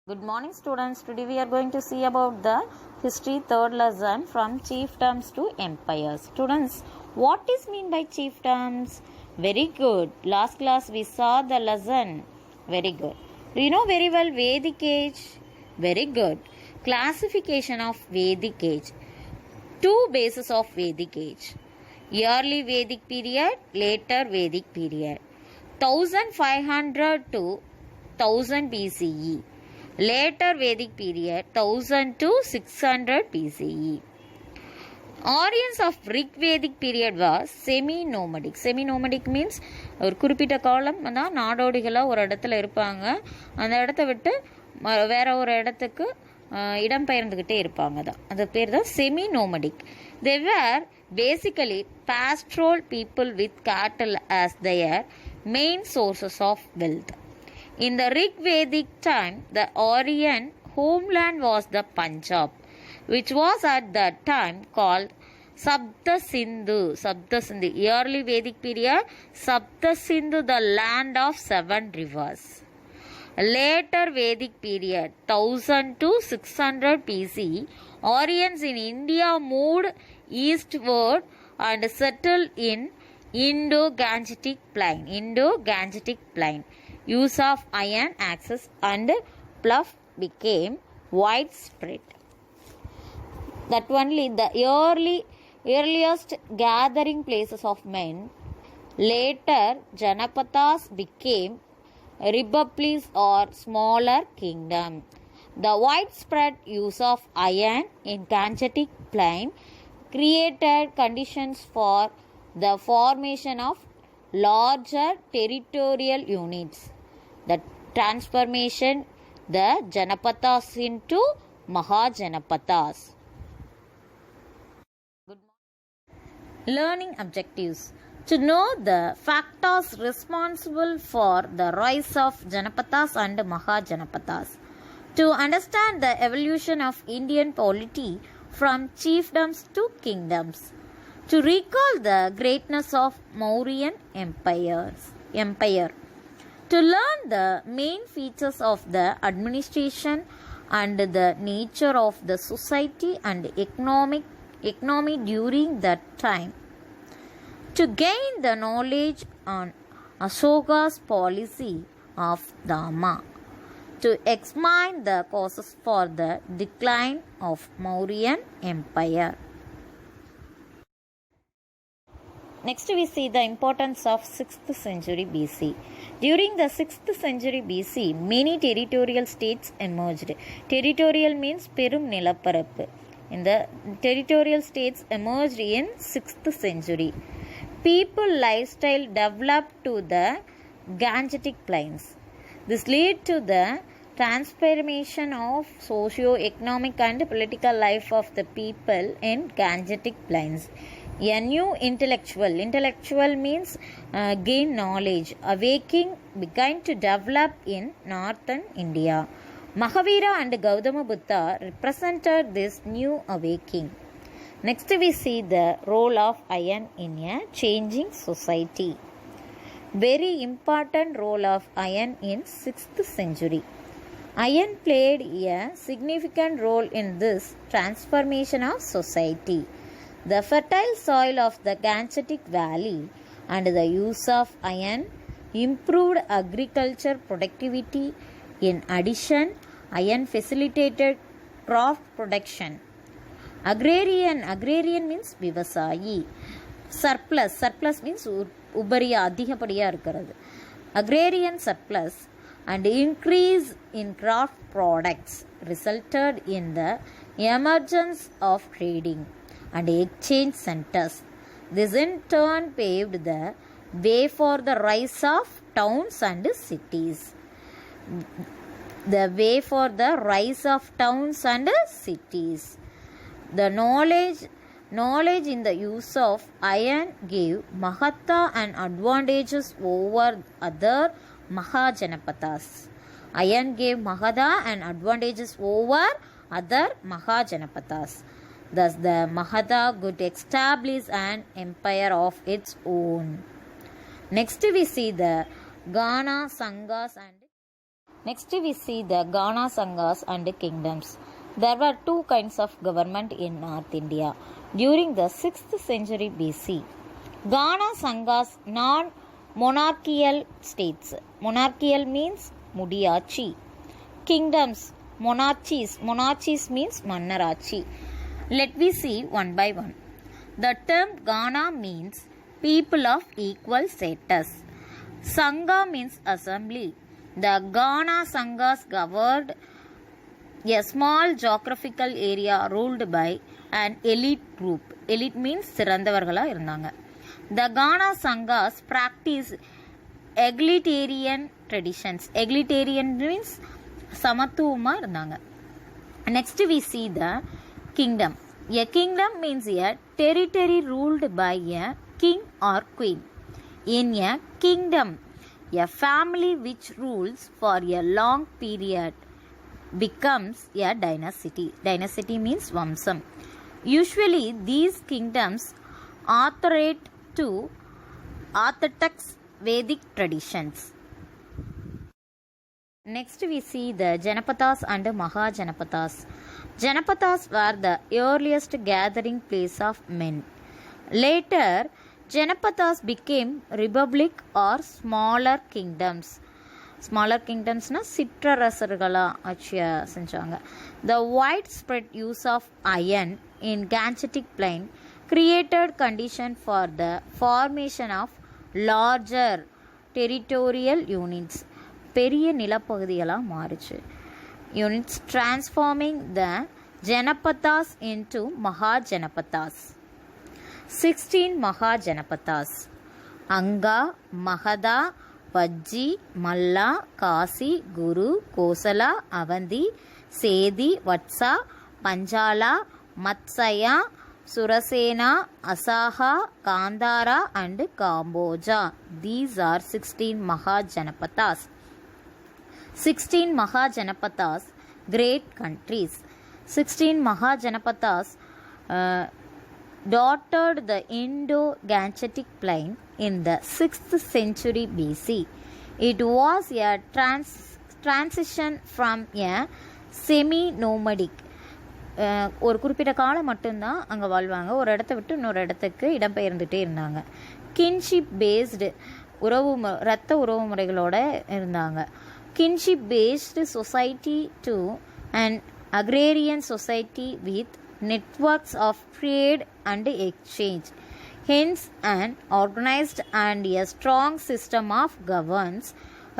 Good morning students. Today we are going to see about the history third lesson from chiefdoms to empires. Students, what is mean by chiefdoms? Very good. Last class we saw the lesson. Very good. Do you know very well Vedic age? Very good. Classification of Vedic age. Two bases of Vedic age. Early Vedic period, later Vedic period. 1500 to 1000 BCE. Later Vedic period 1000 to 600 BCE. Audience of Rig Vedic period was semi-nomadic. Semi-nomadic means ஒரு குறிப்பிட்ட காலம் தான் நாடோடிகளாக ஒரு இடத்துல இருப்பாங்க. அந்த இடத்த விட்டு வேற ஒரு இடத்துக்கு இடம்பெயர்ந்துக்கிட்டே இருப்பாங்க தான். அது பேர் தான் semi-nomadic. They were basically pastoral people with cattle as their main sources of wealth. In the Rig Vedic time, the Aryan homeland was the Punjab, which was at that time called Sabda Sindhu. Early Vedic period, Sabda Sindhu, the land of 7 rivers. Later Vedic period, 1000 to 600 BC, Aryans in India moved eastward and settled in Indo-Gangetic plain. Use of iron axes and plough became widespread. That only the earliest gathering places of men. Later, Janapadas became republics or smaller kingdom. The widespread use of iron in Gangetic plain created conditions for the formation of larger territorial units. The transformation the Janapadas into Mahajanapadas. Good morning. Learning objectives. To know the factors responsible for the rise of Janapadas and Mahajanapadas. To understand the evolution of Indian polity from chiefdoms to kingdoms. To recall the greatness of Mauryan Empire. To learn the main features of the administration and the nature of the society and economy during that time. To gain the knowledge on Ashoka's policy of Dharma. To examine the causes for the decline of Mauryan Empire. Next we see the importance of 6th century BC. During the 6th century BC, many territorial states emerged. Territorial means பெரும் நிலப்பரப்பு. In the territorial states emerged in 6th century. People lifestyle developed to the Gangetic plains. This led to the transformation of socio-economic and political life of the people in Gangetic plains. A new intellectual means gain knowledge. Awakening began to develop in northern India. Mahavira and Gautama Buddha represented this new awakening. Next we see the role of iron in a changing society. Very important role of iron in 6th century. Iron played a significant role in this transformation of society. The fertile soil of the Gangetic Valley and the use of iron improved agriculture productivity. In addition, iron facilitated crop production. Agrarian means vivasayi. Surplus means ubariya அதிகப்படியா இருக்கிறது. Agrarian surplus and increase in crop products resulted in the emergence of trading and exchange centers. This in turn paved the way for the rise of towns and cities. The knowledge in the use of iron gave Mahatha and advantages over other Mahajanapadas. Iron gave Mahatha and advantages over other Mahajanapadas. Thus, the Mahatha could establish an empire of its own. Next, we see the Gana, Sanghas, and Next we see the Gana Sanghas and kingdoms. There were two kinds of government in North India during the 6th century BC. Gana Sanghas, non-monarchical states. Monarchical means Mudiyachi. Kingdoms, monarchies. Monarchies means Mannarachi. Let me see one by one. The term Gana means people of equal status. Sangha means assembly. The Gana Sanghas governed a small geographical area ruled by an elite group. Elite means சிறந்தவர்களா இருந்தாங்க. The Gana Sanghas practice egalitarian traditions. Egalitarian means சமத்துவமா இருந்தாங்க. Next we see the kingdom. A kingdom means a territory ruled by a king or queen. In a kingdom, a family which rules for a long period becomes a dynasty. Dynasty means Vamsam. Usually, these kingdoms adhere to orthodox Vedic traditions. Next, we see the Janapadas and Mahajanapadas. Janapadas were the earliest gathering place of men. Later, Janapadas became republic or smaller kingdoms. Smaller kingdoms na சிற்றரசர்களா ஆட்சியா செஞ்சாங்க. The widespread use of iron in Gangetic Plain created condition for the formation of larger territorial units. பெரிய நிலப்பகுதிகளாக மாறுச்சு. Units transforming the Janapadas into Mahajanapadas. 16 Mahajanapadas. Anga, Mahada, Vajji, Malla, Kasi, Guru, Kosala, Avanti, Sedi, Vatsa, Panchala, Matsaya, Surasena, Asaha, Kandara and Kamboja. These are 16 Mahajanapadas. 16 Mahajanapadas, great countries. 16 Mahajanapadas dotted the Indo-Gangetic Plain in the 6th century BC. It was a transition from a semi-nomadic. ஒரு குறிப்பிட்ட காலம் மட்டும்தான் அங்கே வாழ்வாங்க. ஒரு இடத்த விட்டு இன்னொரு இடத்துக்கு இடம்பெயர்ந்துட்டே இருந்தாங்க. கின்ஷிப் பேஸ்டு இரத்த உறவு முறைகளோடு இருந்தாங்க. Kinship based society to an agrarian society with networks of trade and exchange. Hence, an organized and a strong system of governance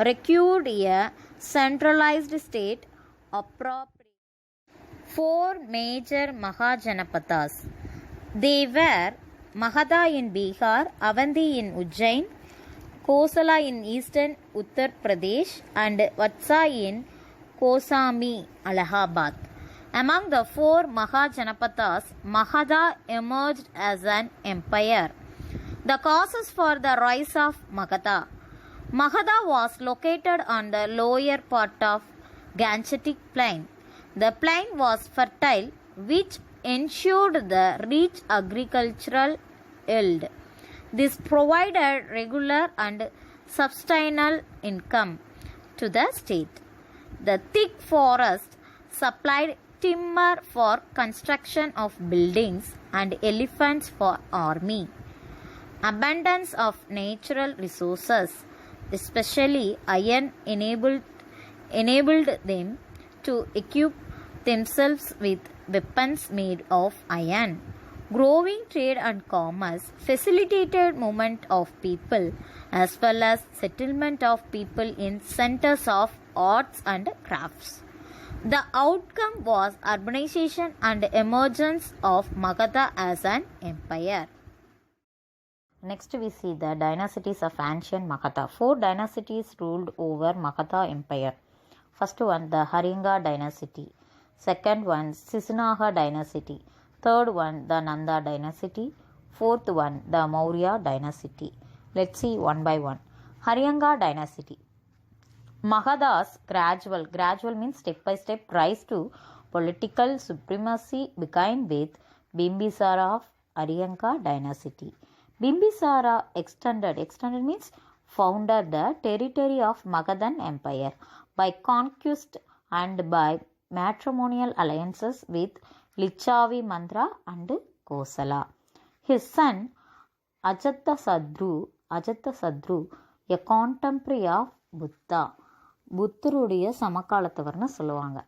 required a centralized state appropriate. 4 major Mahajanapadas. They were Mahada in Bihar, Avanti in Ujjain, Kosala in eastern Uttar Pradesh and Vatsa in Kosami, Allahabad. Among the 4 Mahajanapadas, Mahada emerged as an empire. The causes for the rise of Magadha. Magadha was located on the lower part of Gangetic Plain. The plain was fertile, which ensured the rich agricultural yield. This provided regular and substantial income to the state. The thick forest supplied timber for construction of buildings and elephants for army. Abundance of natural resources, especially iron, enabled them to equip themselves with weapons made of iron. Growing trade and commerce facilitated movement of people as well as settlement of people in centers of arts and crafts. The outcome was urbanization and emergence of Magadha as an empire. Next we see the dynasties of ancient Magadha. 4 dynasties ruled over Magadha empire. First one, the Haringa dynasty. Second one, Sisanaga dynasty. Third one, the Nanda dynasty. Fourth one, the Maurya dynasty. Let's see one by one. Haringa dynasty. Magadha's gradual means step by step rise to political supremacy began with Bimbisara of Haringa dynasty. Bimbisara extended means founded the territory of Magadhan empire. by conquest and by matrimonial alliances with Lichavi Mandra and Kosala. His son Ajatasatru, a contemporary of Buddha, புத்தருடைய சமகாலத்தவர்னு சொல்லுவாங்க.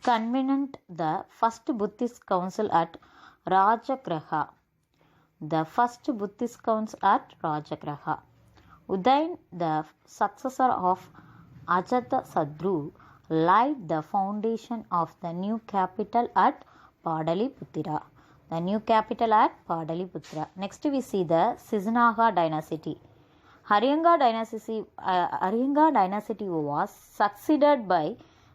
Convened the first Buddhist council at Rajagraha. Udain, the successor of Ajatasatru, laid the foundation of the new capital at Padaliputra. Next we see the Sisanaga dynasty. Haringa dynasty was succeeded by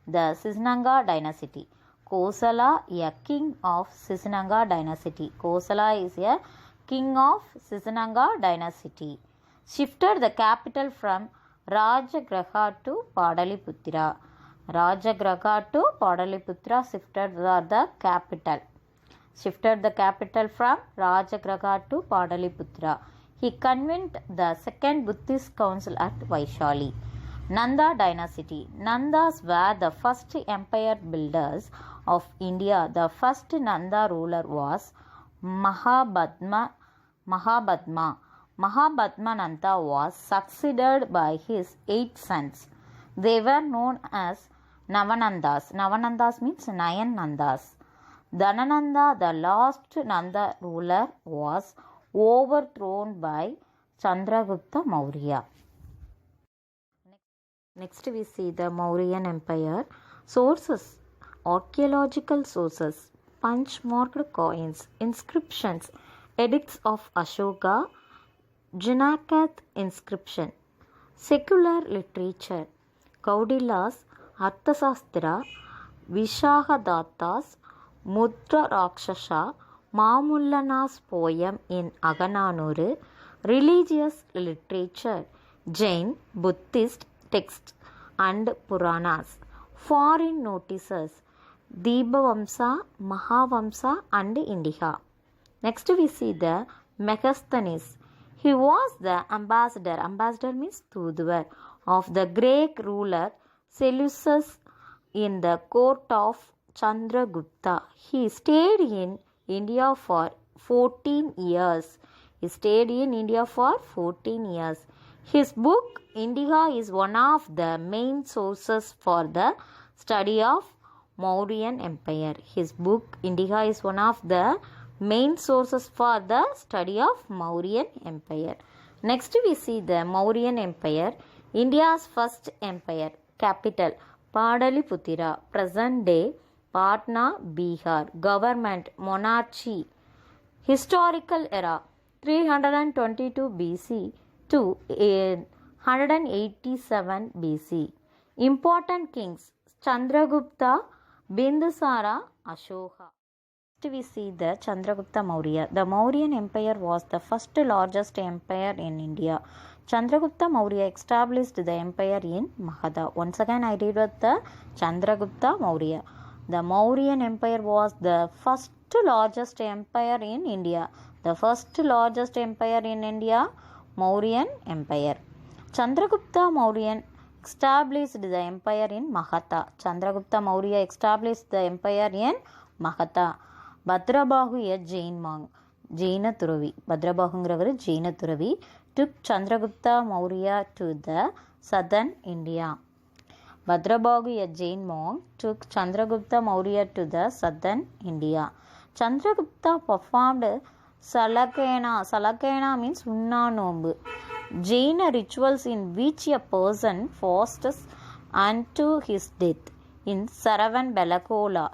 the Sisnanga dynasty. Kosala, a king of Sisnanga dynasty. Kosala is a king of Sisnanga dynasty. Shifted the capital from Rajagraha to Padaliputra. Shifted the capital from Rajagraha to Padaliputra. He convened the second Buddhist council at Vaishali. Nanda dynasty. Nandas were the first empire builders of India. The first Nanda ruler was Mahabadmananta was succeeded by his 8 sons. They were known as Navanandas. Navanandas means 9 Nandas. Dhanananda, the last Nanda ruler, was overthrown by Chandragupta Maurya. Next we see the Mauryan Empire. Sources: archaeological sources, punch-marked coins, inscriptions, edicts of Ashoka, Junakath inscription. Secular literature: Kaudila's Arthasastra, Vishahadatta's Mudra Rakshasa, Mamullana's poem in Agananuru. Religious literature: Jain, Buddhist texts and Puranas. Foreign notices: Deepavamsa, Mahavamsa and Indica. Next we see the Megasthenes. He was the ambassador means Thuduvar, of the Greek ruler Seleucus in the court of Chandragupta. He stayed in India for 14 years. His book Indica is one of the main sources for the study of Mauryan Empire. Next we see the Mauryan Empire. India's first empire. Capital Padaliputra, present day Patna, Bihar. Government monarchy. Historical era 322 BC to 187 BC. Important kings: Chandragupta, Bindusara, Ashoka. Next we see the Chandragupta Maurya. The Mauryan Empire was the first largest empire in India. Chandragupta Maurya established the empire in Magadha. Once again I read with the Chandragupta Maurya. The Mauryan Empire was the first largest empire in India. Mauryan Empire. Chandragupta Maurya established the empire in Magadha. Bhadrabahu, a Jain monk, Jaina Turavi, took Chandragupta Maurya to the southern India. Bhadrabahu, a Jain monk, took Chandragupta Maurya to the southern India. Chandragupta performed Salakena means Unna Nombu, Jaina rituals in which a person fasts unto his death in Saravana Belakola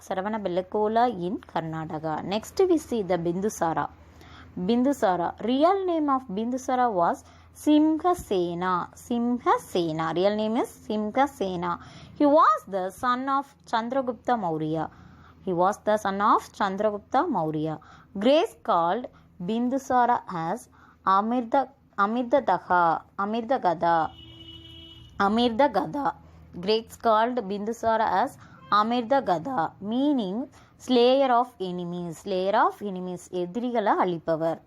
in Karnataka. Next we see the Bindusara. Real name of Bindusara was Simhasena. Real name is Simhasena. He was the son of Chandragupta Maurya. Grace called Bindusara as Amirdagada. Greeks called Bindusara as Amirdagada, meaning slayer of enemies. Edrigala Alipavar.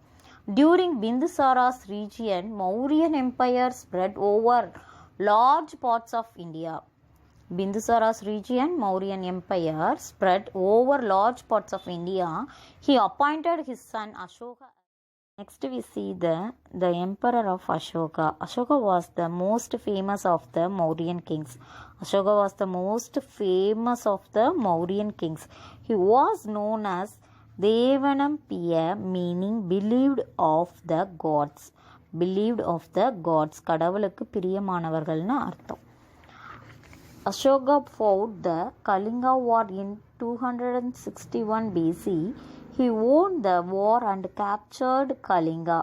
During Bindusara's region, Mauryan Empire spread over large parts of India. Bindusara's region, Mauryan Empire, spread over large parts of India. He appointed his son Ashoka. Next we see the emperor of Ashoka. Ashoka was the most famous of the Mauryan kings. Ashoka was the most famous of the Mauryan kings. He was known as Devanampiya, meaning believed of the gods. Believed of the gods. கடவுளுக்கு பிரியமானவர்கள்னு அர்த்தம். Ashoka fought the Kalinga War in 261 BC. He won the war and captured Kalinga.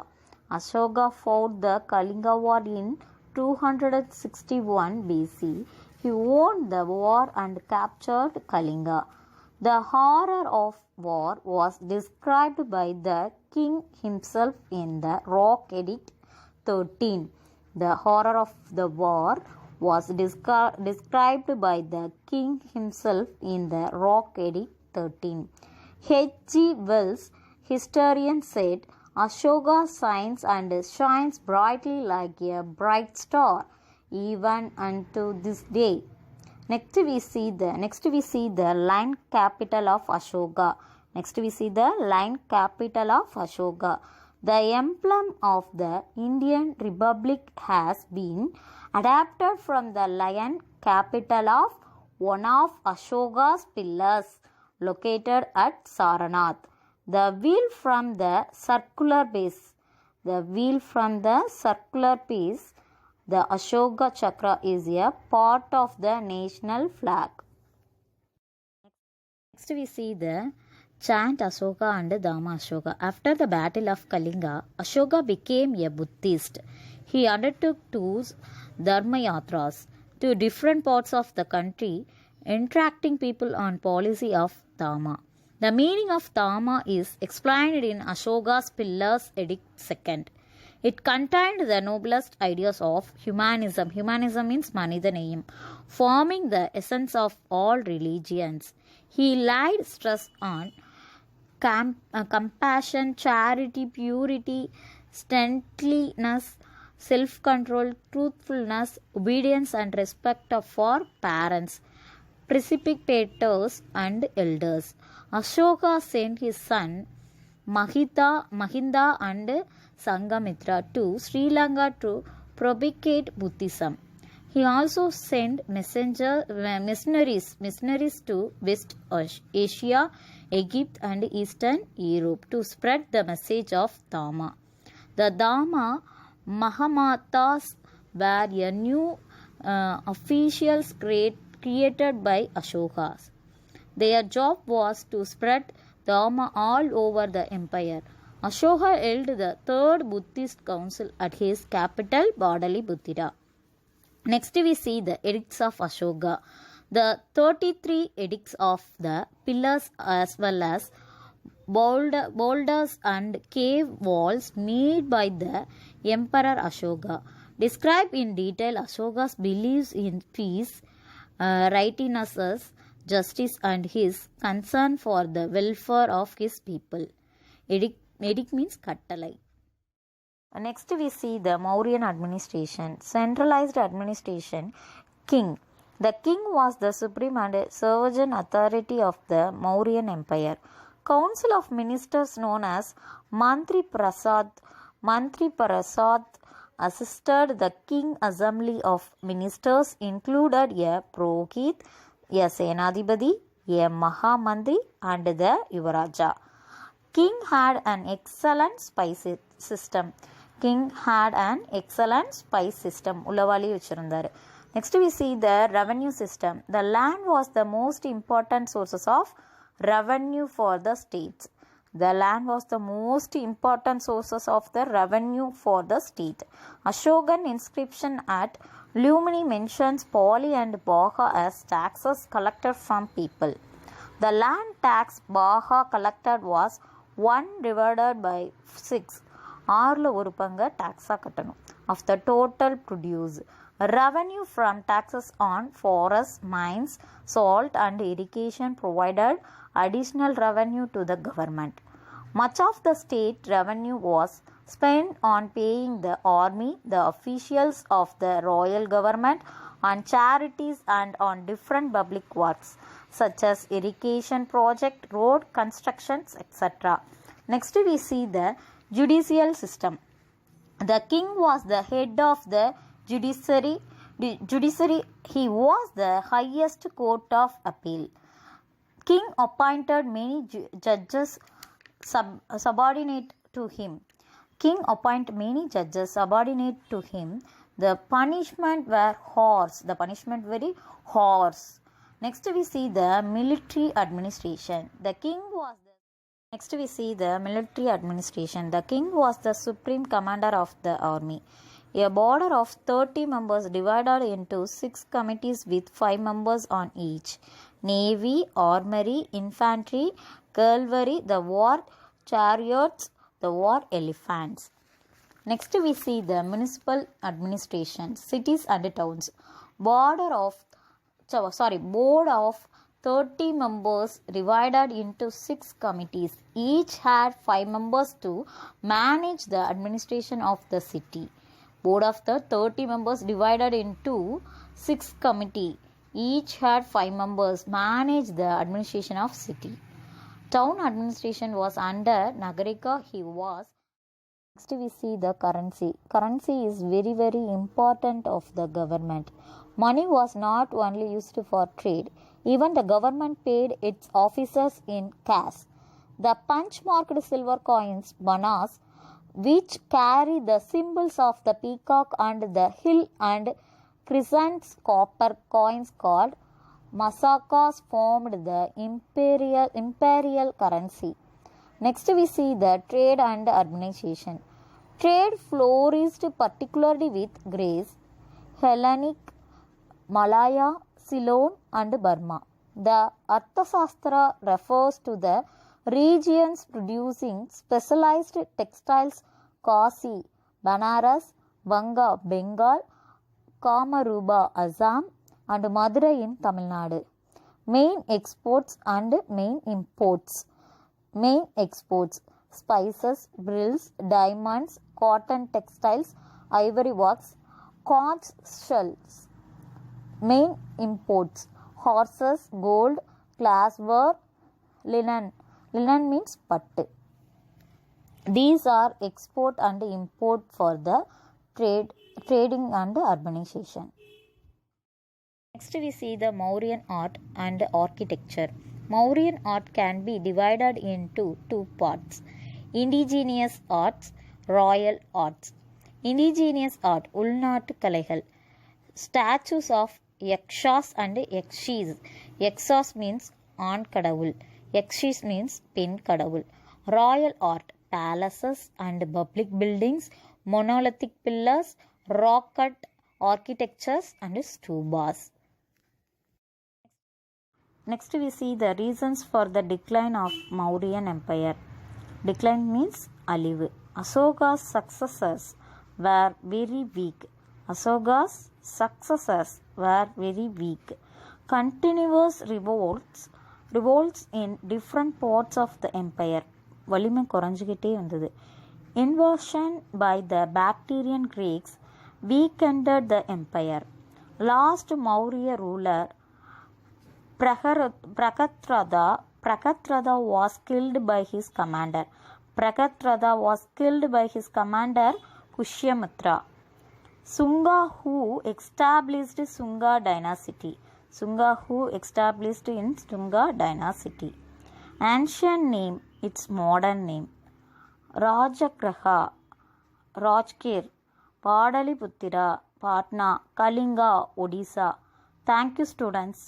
Ashoka fought the Kalinga War in 261 BC. He won the war and captured Kalinga. The horror of war was described by the king himself in the Rock Edict 13. The horror of the war was described by the king himself in the Rock Edict 13. H.G. Wells, historian, said, Ashoka shines brightly like a bright star, even unto this day. Next we see the line capital of Ashoka. The emblem of the Indian Republic has been adapted from the lion capital of one of Ashoka's pillars located at Saranath. The wheel from the circular base, the Ashoka Chakra, is a part of the national flag. Next we see the chant Ashoka and Dhamma Ashoka. After the battle of Kalinga, Ashoka became a Buddhist. He undertook two Dharma Yatras to different parts of the country, interacting people on policy of Dhamma. The meaning of Dhamma is explained in Ashoka's Pillars Edict 2nd. It contained the noblest ideas of humanism. Humanism means Manidaneyam, forming the essence of all religions. He laid stress on compassion, charity, purity, saintliness, self-control, truthfulness, obedience and respect for parents, precipitators and elders. Ashoka sent his son Mahinda and Sangamitra to Sri Lanka to propagate Buddhism. He also sent missionaries to West Asia, Egypt and Eastern Europe to spread the message of Dhamma. The Dhamma Mahamatas were a new officials created by Ashoka. Their job was to spread Dhamma all over the empire. Ashoka held the third Buddhist council at his capital Pataliputra. Next we see the edicts of Ashoka. The 33 edicts of the pillars as well as boulders and cave walls made by the Emperor Ashoka describe in detail Ashoka's beliefs in peace, righteousness, justice and his concern for the welfare of his people. Edict means kattalai. Next we see the Mauryan administration. Centralized administration. King. The king was the supreme and sovereign authority of the Mauryan Empire. Council of ministers known as Mantri Parasad assisted the king. Assembly of ministers included a Purohit, a Senadipati, a Mahamantri and the Yuvaraja. King had an excellent spice system. Ulavali vechirundaru. Next we see the revenue system. The land was the most important sources of revenue for the states. Ashokan inscription at Lumini mentions Pali and Baha as taxes collected from people. The land tax Baha collected was 1 divided by 6. 6 ஒரு பங்கு டாக்ஸாக கட்டணும் of the total produce. Revenue from taxes on forests, mines, salt and irrigation provided additional revenue to the government. Much of the state revenue was spent on paying the army, the officials of the royal government on charities and on different public works such as irrigation project, road constructions, etc. Next we see the judicial system. The king was the head of the judiciary. He was the highest court of appeal. King appointed many judges subordinate to him. King appointed many judges subordinate to him. The punishment were horse. The punishment very horse. Next we see the military administration. Next we see the military administration. The king was the supreme commander of the army. A body of 30 members divided into 6 committees with 5 members on each. Navy, armory, infantry, cavalry, the war chariots, the war elephants. Next we see the municipal administration, cities and towns. Board of 30 members divided into 6 committees. Each had 5 members to manage the administration of the city. Board of the 30 members divided into 6 committees. Each had 5 members manage the administration of city. Town administration was under Nagarika. Next we see the currency. Currency is very important of the government. Money was not only used for trade. Even the government paid its officers in cash. The punch-marked silver coins, banas, which carry the symbols of the peacock and the hill and crescents, copper coins called masakas, formed the imperial currency. Next we see the trade and urbanization. Trade flourished particularly with Greece, Hellenic, Malaya, Ceylon and Burma. The Arthashastra refers to the regions producing specialized textiles: Kasi, Banaras, Banga, Bengal, Kamaruba, Assam and Madurai in Tamil Nadu. Main exports and main imports. Main exports: spices, brills, diamonds, cotton textiles, ivory works, conch shells. Main imports: horses, gold, glassware, linen. Linen means pattu. These are export and import for the trading and urbanization. Next we see the Mauryan art and architecture. Mauryan art can be divided into 2 parts: indigenous arts, royal arts. Indigenous art, உள்நாட்டு கலைகள். Statues of yakshas and yakshis. Yakshas means ஆண் கடவுள். Yakshis means பெண் கடவுள். Royal art, palaces and public buildings, monolithic pillars, rock cut architectures and stupas. Next we see the reasons for the decline of Mauryan Empire. Decline means அழிவு. Asoka's successors were very weak. Continuous revolts in different parts of the empire. வலிமை குறைஞ்சிக்கிட்டே வந்தது. Invasion by the Bactrian Greeks weakened the empire. Last Maurya ruler Prakatrada was killed by his commander. Pushyamitra. Sunga who established Sunga dynasty. Ancient name, its modern name: Rajagraha, Rajkir, Padaliputra, Patna, Kalinga, Odisha. Thank you, students.